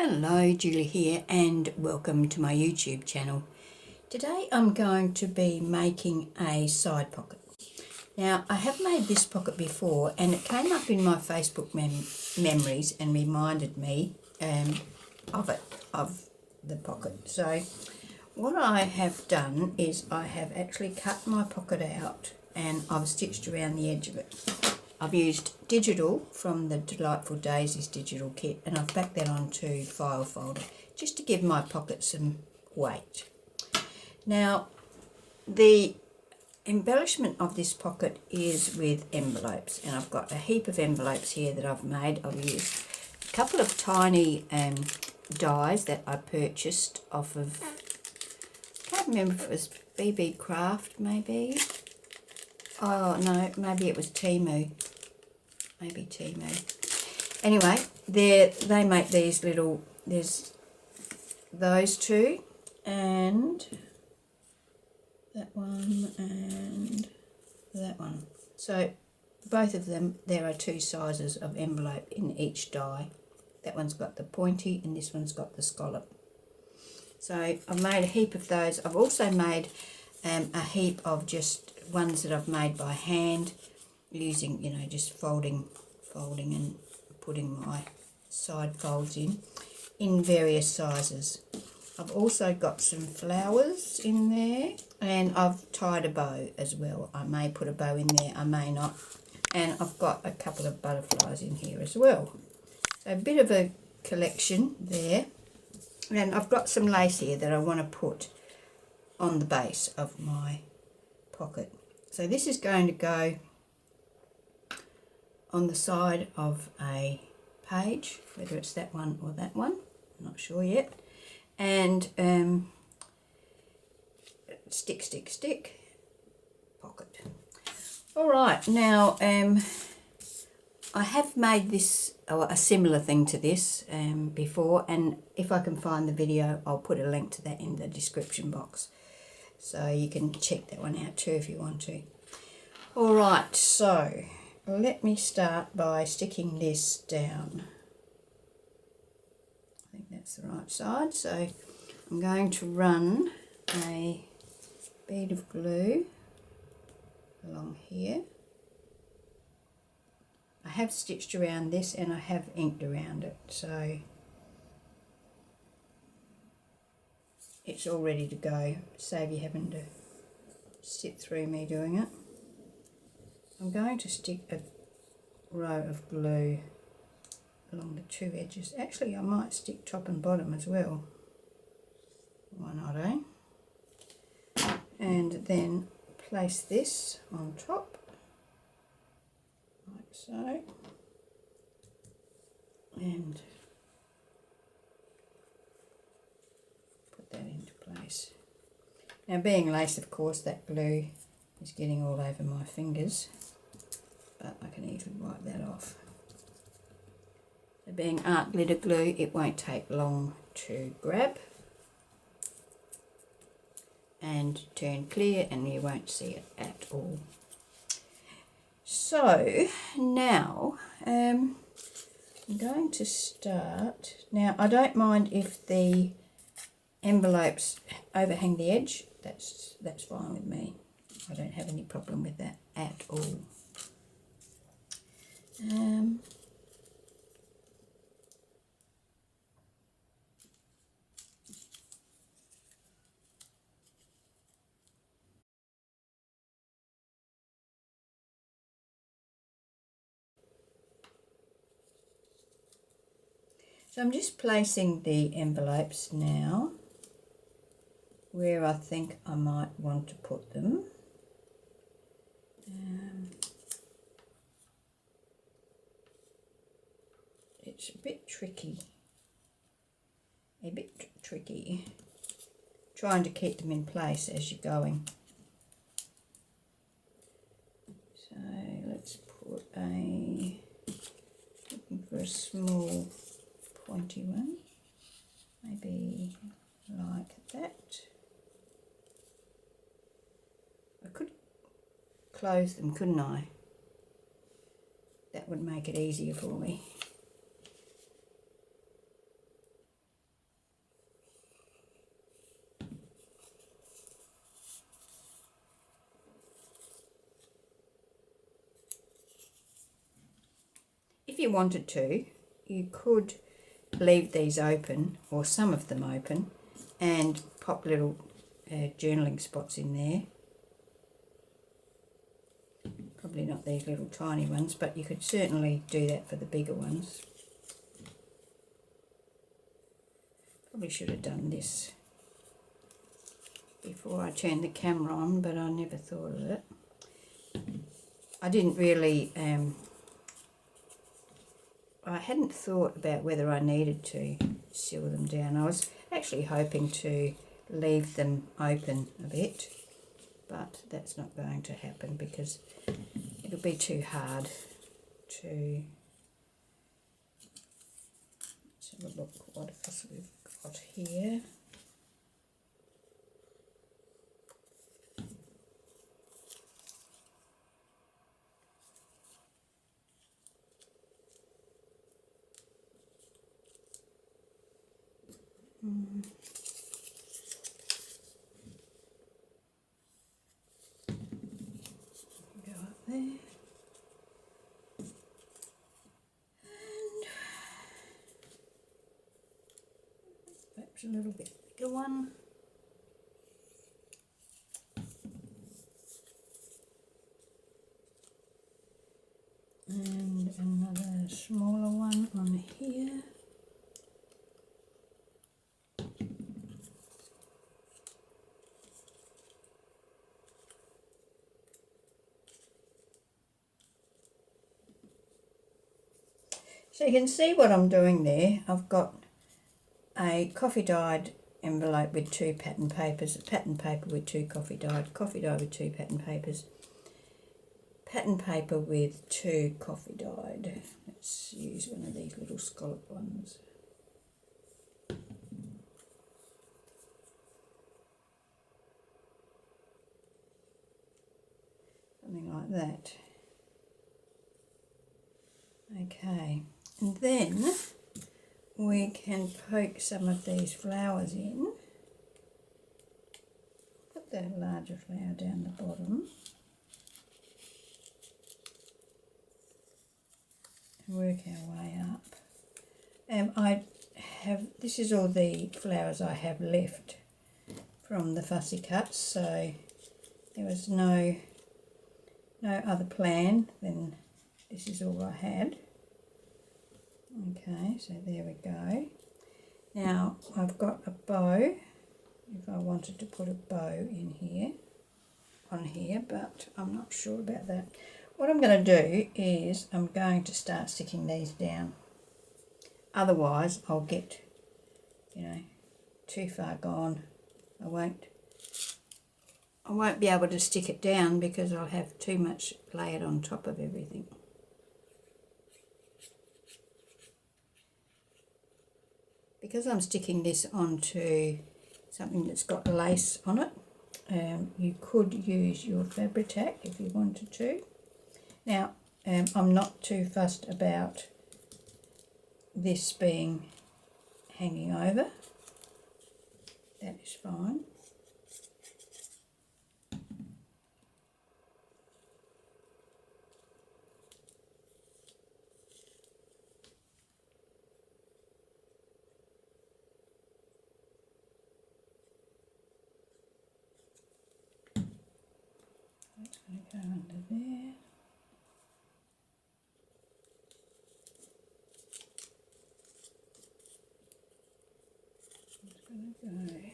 Hello, Julie here and welcome to my YouTube channel. Today I'm going to be making a side pocket. Now I have made this pocket before and it came up in my Facebook memories and reminded me of the pocket. So what I have done is I have actually cut my pocket out and I've stitched around the edge of it. I've used digital from the Delightful Daisies digital kit and I've backed that onto file folder just to give my pocket some weight. Now the embellishment of this pocket is with envelopes and I've got a heap of envelopes here that I've made. I've used a couple of tiny dies that I purchased off of, I can't remember if it was Papercraft maybe. Oh no, maybe it was Temu. Maybe Temu. Anyway, they make these little, there's those two and that one and that one. So both of them, there are two sizes of envelope in each die. That one's got the pointy and this one's got the scallop. So I've made a heap of those. I've also made a heap of just ones that I've made by hand using, you know, just folding and putting my side folds in various sizes. I've also got some flowers in there and I've tied a bow as well. I may put a bow in there, I may not. And I've got a couple of butterflies in here as well. So a bit of a collection there. And I've got some lace here that I want to put on the base of my pocket. So this is going to go on the side of a page, whether it's that one or that one, I'm not sure yet. And stick pocket. All right, now I have made this, or a similar thing to this before, and if I can find the video I'll put a link to that in the description box, so you can check that one out too if you want to. All right, so let me start by sticking this down. I think that's the right side. So I'm going to run a bead of glue along here. I have stitched around this and I have inked around it, so it's all ready to go, save you having to sit through me doing it. I'm going to stick a row of glue along the two edges. Actually, I might stick top and bottom as well. Why not, eh? And then place this on top, like so. And put that into place. Now, being lace, of course, that glue is getting all over my fingers, but I can easily wipe that off. So being art glitter glue, it won't take long to grab and turn clear and you won't see it at all. So now I'm going to start. Now I don't mind if the envelopes overhang the edge, that's fine with me. I don't have any problem with that at all. So I'm just placing the envelopes now where I think I might want to put them. It's a bit tricky, trying to keep them in place as you're going. So let's put looking for a small pointy one, maybe like that. I could close them, couldn't I? That would make it easier for me. if you wanted to, you could leave these open, or some of them open, and pop little journaling spots in there. Probably not these little tiny ones, but you could certainly do that for the bigger ones. Probably should have done this before I turned the camera on, but I never thought of it. I didn't really, I hadn't thought about whether I needed to seal them down. I was actually hoping to leave them open a bit, but that's not going to happen because it'll be too hard to... Let's have a look what else we've got here. Go up there. And perhaps a little bit bigger one. And another smaller one on here. So you can see what I'm doing there. I've got a coffee dyed envelope with 2 pattern papers, a pattern paper with 2 coffee dyed with 2 pattern papers, pattern paper with 2 coffee dyed. Let's use one of these little scallop ones. Something like that. Okay. And then we can poke some of these flowers in. Put the larger flower down the bottom. And work our way up. This is all the flowers I have left from the fussy cuts, so there was no other plan than this is all I had. Okay, so there we go. Now I've got a bow, if I wanted to put a bow in here, on here, but I'm not sure about that. What I'm going to do is I'm going to start sticking these down. Otherwise I'll get, too far gone. I won't be able to stick it down because I'll have too much layered on top of everything. Because I'm sticking this onto something that's got lace on it, you could use your fabric tack if you wanted to. Now, I'm not too fussed about this being hanging over. That is fine. That's going to go under there. It's going to go here.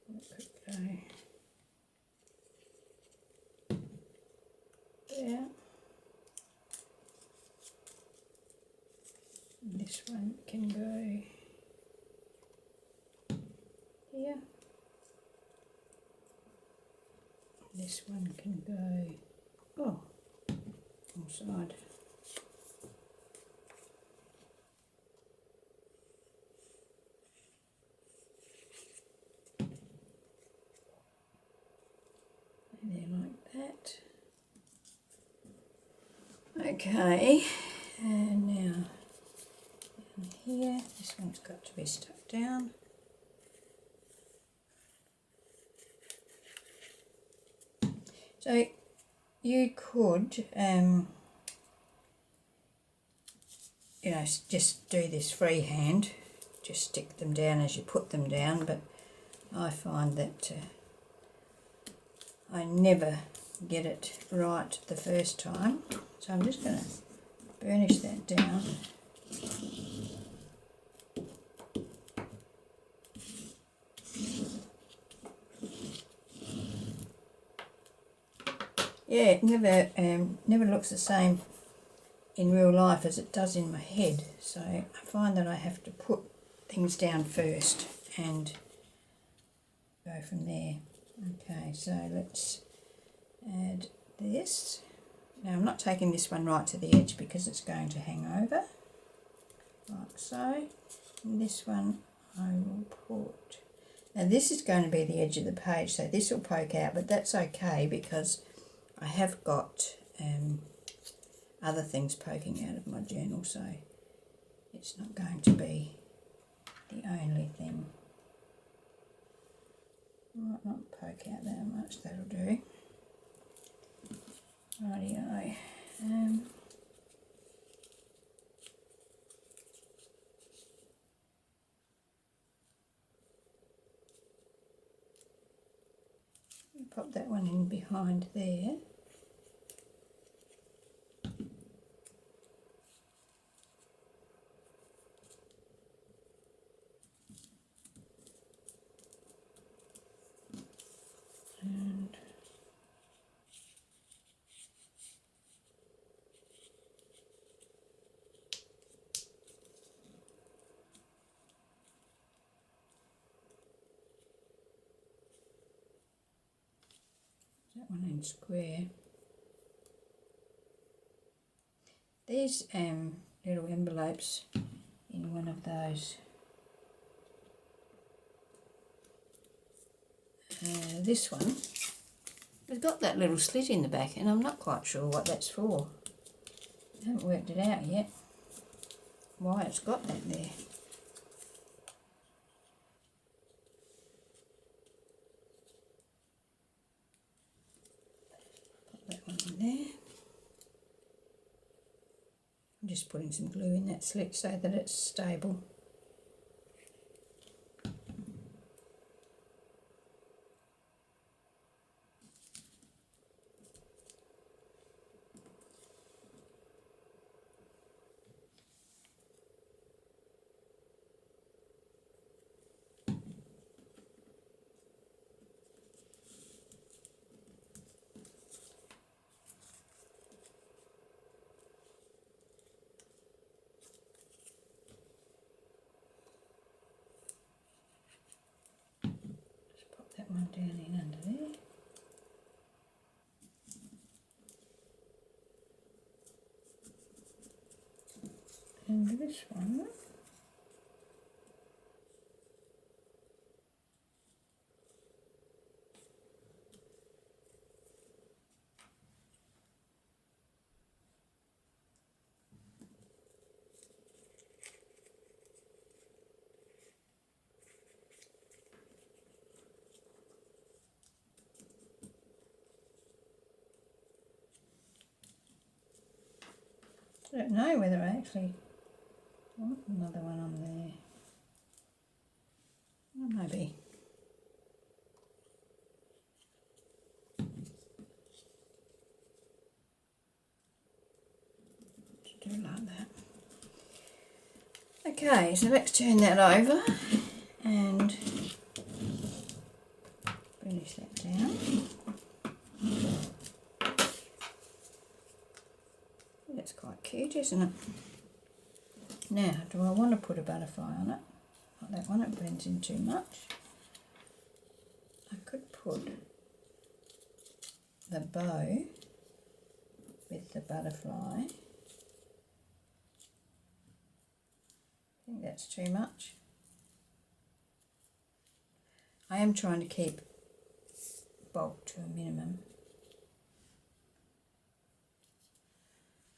It could go there. And this one can go here. This one can go, wrong side. There like that. Okay, and now down here, this one's got to be stuck down. So you could, you know, just do this freehand, just stick them down as you put them down, but I find that I never get it right the first time. So I'm just going to burnish that down. Yeah, it never looks the same in real life as it does in my head. So I find that I have to put things down first and go from there. Okay, so let's add this. Now I'm not taking this one right to the edge because it's going to hang over, like so. And this one I will put. Now this is going to be the edge of the page, so this will poke out, but that's okay because I have got other things poking out of my journal, so it's not going to be the only thing. Might not poke out that much, that'll do. Rightio. Pop that one in behind there. And that one in square. These little envelopes in one of those. This one has got that little slit in the back, and I'm not quite sure what that's for. I haven't worked it out yet, why it's got that there. Put that one in there. I'm just putting some glue in that slit so that it's stable. One down in under there. And this one. I don't know whether I actually want another one on there. Well, maybe. Just do it like that. Okay, so let's turn that over and finish that down. That's quite cute, isn't it? Now, do I want to put a butterfly on it? Not that one, it blends in too much. I could put the bow with the butterfly. I think that's too much. I am trying to keep bulk to a minimum.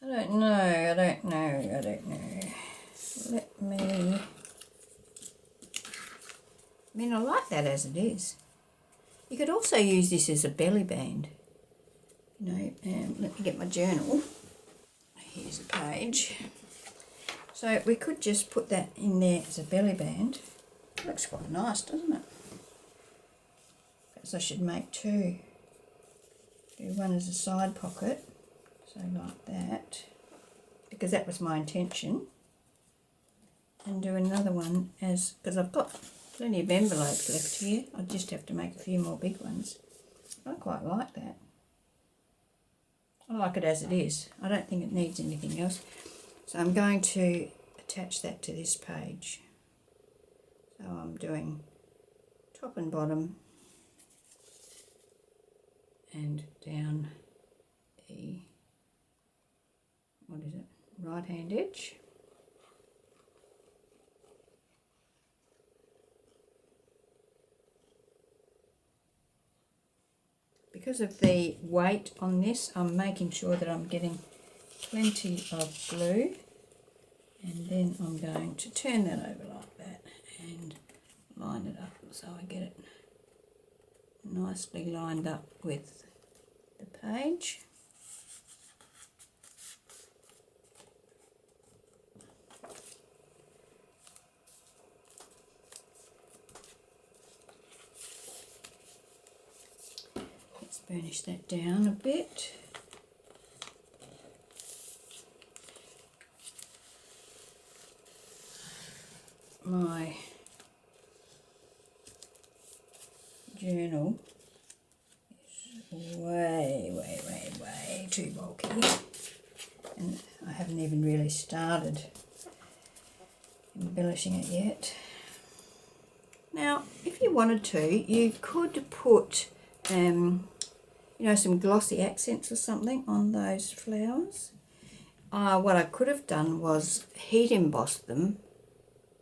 I don't know. Let me... I mean, I like that as it is. You could also use this as a belly band. you know, let me get my journal. Here's a page. So we could just put that in there as a belly band. Looks quite nice, doesn't it? Perhaps I should make two. Do one as a side pocket, so like that, because that was my intention. And do another one as, because I've got plenty of envelopes left here. I just have to make a few more big ones. I quite like that. I like it as it is. I don't think it needs anything else. So I'm going to attach that to this page. So I'm doing top and bottom and down the, what is it, right hand edge. Because of the weight on this, I'm making sure that I'm getting plenty of glue, and then I'm going to turn that over like that and line it up so I get it nicely lined up with the page. Let's burnish that down a bit. My journal is way too bulky, and I haven't even really started embellishing it yet. Now, if you wanted to, you could put you know, some glossy accents or something on those flowers. What I could have done was heat emboss them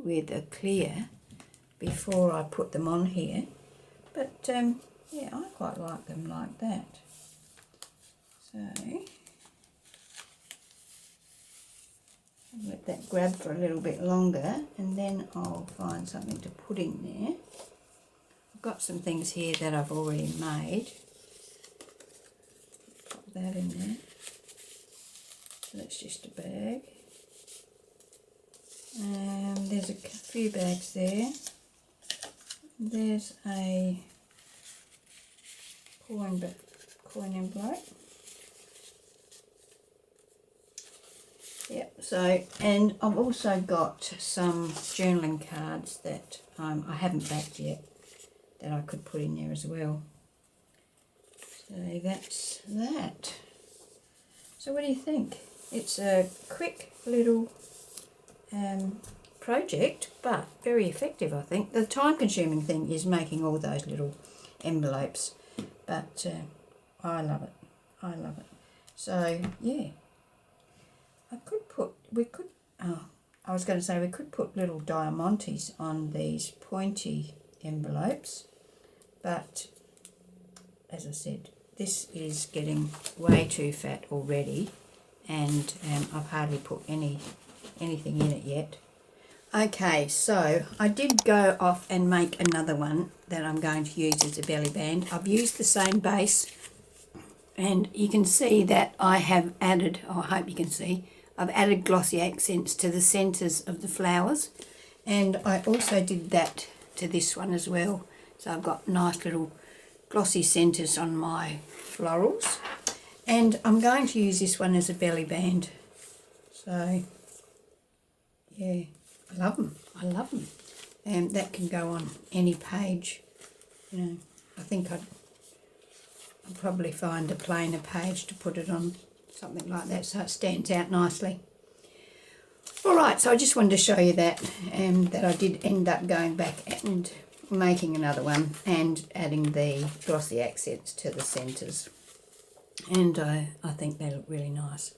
with a clear before I put them on here, but yeah, I quite like them like that. So I'll let that grab for a little bit longer, and then I'll find something to put in there. I've got some things here that I've already made. Pop that in there. So that's just a bag. There's a few bags there. There's a coin envelope. Yep, so, and I've also got some journaling cards that I haven't backed yet that I could put in there as well. So that's that. So what do you think? It's a quick little project, but very effective, I think. The time-consuming thing is making all those little envelopes, but I love it. I love it. So yeah, I was going to say we could put little diamantes on these pointy envelopes, but as I said, this is getting way too fat already, and I've hardly put anything in it yet. Okay, so I did go off and make another one that I'm going to use as a belly band. I've used the same base, and you can see that I have added, I hope you can see, I've added glossy accents to the centres of the flowers, and I also did that to this one as well. So I've got nice little glossy centres on my florals, and I'm going to use this one as a belly band. So yeah, I love them. I love them. And that can go on any page. You know, I think I'll probably find a plainer page to put it on, something like that, so it stands out nicely. All right, so I just wanted to show you that, that I did end up going back and making another one and adding the glossy accents to the centres. And I think they look really nice.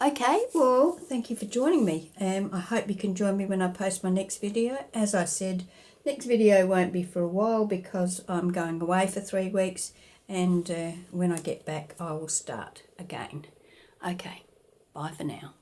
Okay, well, thank you for joining me. I hope you can join me when I post my next video. As I said, next video won't be for a while because I'm going away for 3 weeks, and when I get back I will start again. Okay, bye for now.